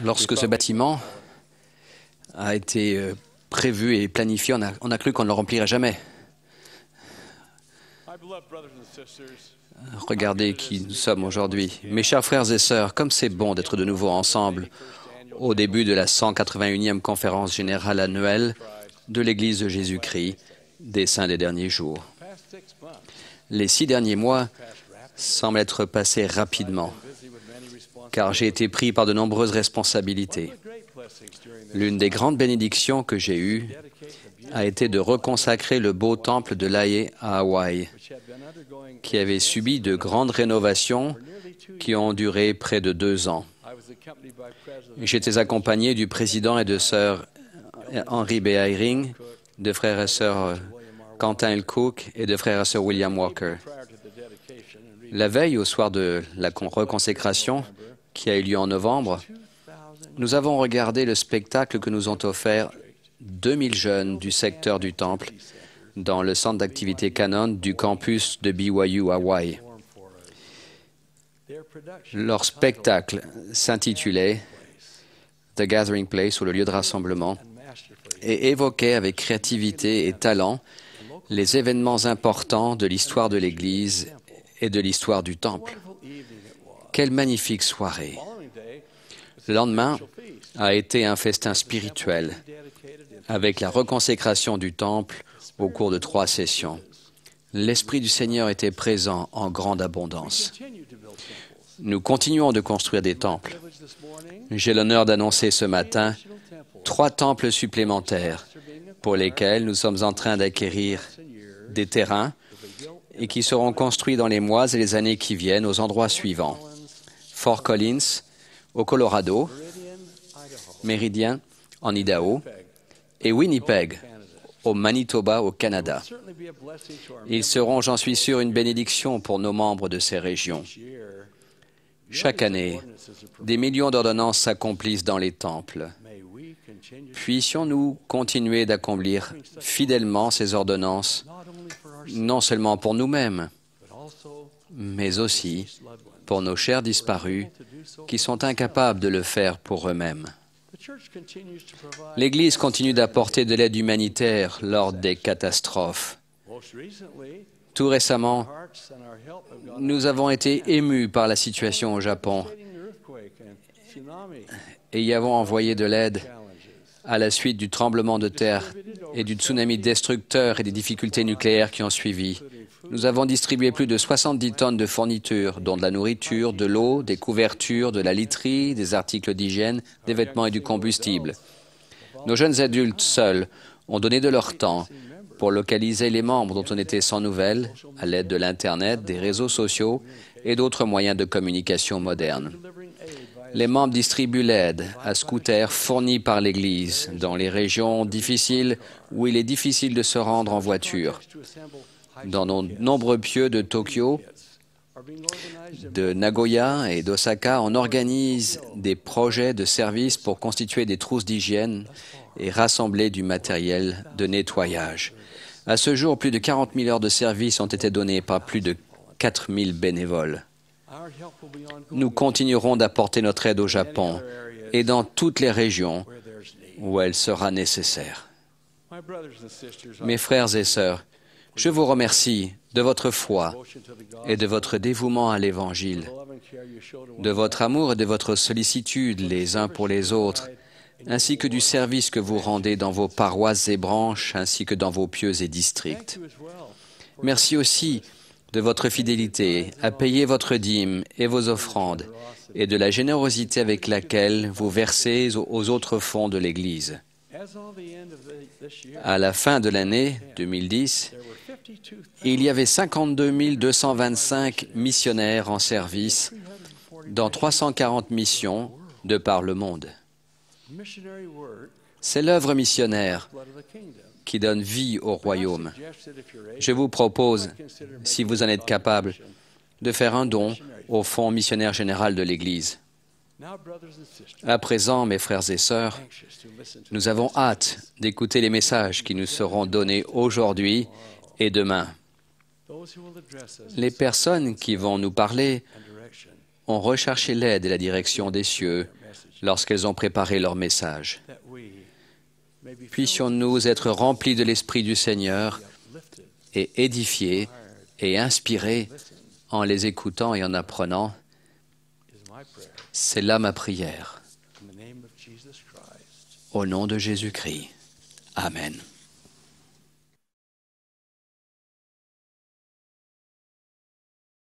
Lorsque ce bâtiment a été prévu et planifié, on a cru qu'on ne le remplirait jamais. Regardez qui nous sommes aujourd'hui. Mes chers frères et sœurs, comme c'est bon d'être de nouveau ensemble au début de la 181e conférence générale annuelle de l'Église de Jésus-Christ des Saints des derniers jours. Les 6 derniers mois semblent être passés rapidement, car j'ai été pris par de nombreuses responsabilités. L'une des grandes bénédictions que j'ai eues a été de reconsacrer le beau temple de Lae à Hawaï, qui avait subi de grandes rénovations qui ont duré près de 2 ans. J'étais accompagné du président et de sœur Henry B. Eyring, de frères et sœurs Quentin L. Cook et de frères et sœurs William Walker. La veille, au soir de la reconsécration, qui a eu lieu en novembre, nous avons regardé le spectacle que nous ont offert 2000 jeunes du secteur du Temple dans le centre d'activité Canon du campus de BYU Hawaï. Leur spectacle s'intitulait The Gathering Place, ou le lieu de rassemblement, et évoquait avec créativité et talent les événements importants de l'histoire de l'Église et de l'histoire du Temple. Quelle magnifique soirée! Le lendemain a été un festin spirituel avec la reconsécration du Temple au cours de 3 sessions. L'Esprit du Seigneur était présent en grande abondance. Nous continuons de construire des temples. J'ai l'honneur d'annoncer ce matin 3 temples supplémentaires pour lesquels nous sommes en train d'acquérir des terrains et qui seront construits dans les mois et les années qui viennent aux endroits suivants: Fort Collins, au Colorado, Meridian, en Idaho, et Winnipeg, au Manitoba, au Canada. Ils seront, j'en suis sûr, une bénédiction pour nos membres de ces régions. Chaque année, des millions d'ordonnances s'accomplissent dans les temples. Puissions-nous continuer d'accomplir fidèlement ces ordonnances, non seulement pour nous-mêmes, mais aussi pour nos chers disparus qui sont incapables de le faire pour eux-mêmes. L'Église continue d'apporter de l'aide humanitaire lors des catastrophes. Tout récemment, nous avons été émus par la situation au Japon et y avons envoyé de l'aide à la suite du tremblement de terre et du tsunami destructeur et des difficultés nucléaires qui ont suivi. Nous avons distribué plus de 70 tonnes de fournitures, dont de la nourriture, de l'eau, des couvertures, de la literie, des articles d'hygiène, des vêtements et du combustible. Nos jeunes adultes seuls ont donné de leur temps pour localiser les membres dont on était sans nouvelles à l'aide de l'Internet, des réseaux sociaux et d'autres moyens de communication modernes. Les membres distribuent l'aide à scooters fournis par l'Église dans les régions difficiles où il est difficile de se rendre en voiture. Dans nos nombreux pieux de Tokyo, de Nagoya et d'Osaka, on organise des projets de services pour constituer des trousses d'hygiène et rassembler du matériel de nettoyage. À ce jour, plus de 40 000 heures de service ont été données par plus de 4 000 bénévoles. Nous continuerons d'apporter notre aide au Japon et dans toutes les régions où elle sera nécessaire. Mes frères et sœurs, je vous remercie de votre foi et de votre dévouement à l'Évangile, de votre amour et de votre sollicitude les uns pour les autres, ainsi que du service que vous rendez dans vos paroisses et branches, ainsi que dans vos pieux et districts. Merci aussi de votre fidélité à payer votre dîme et vos offrandes, et de la générosité avec laquelle vous versez aux autres fonds de l'Église. À la fin de l'année 2010, il y avait 52 225 missionnaires en service dans 340 missions de par le monde. C'est l'œuvre missionnaire qui donne vie au royaume. Je vous propose, si vous en êtes capable, de faire un don au Fonds missionnaire général de l'Église. À présent, mes frères et sœurs, nous avons hâte d'écouter les messages qui nous seront donnés aujourd'hui et demain. Les personnes qui vont nous parler ont recherché l'aide et la direction des cieux lorsqu'elles ont préparé leur message. Puissions-nous être remplis de l'Esprit du Seigneur et édifiés et inspirés en les écoutant et en apprenant. C'est là ma prière. Au nom de Jésus-Christ. Amen.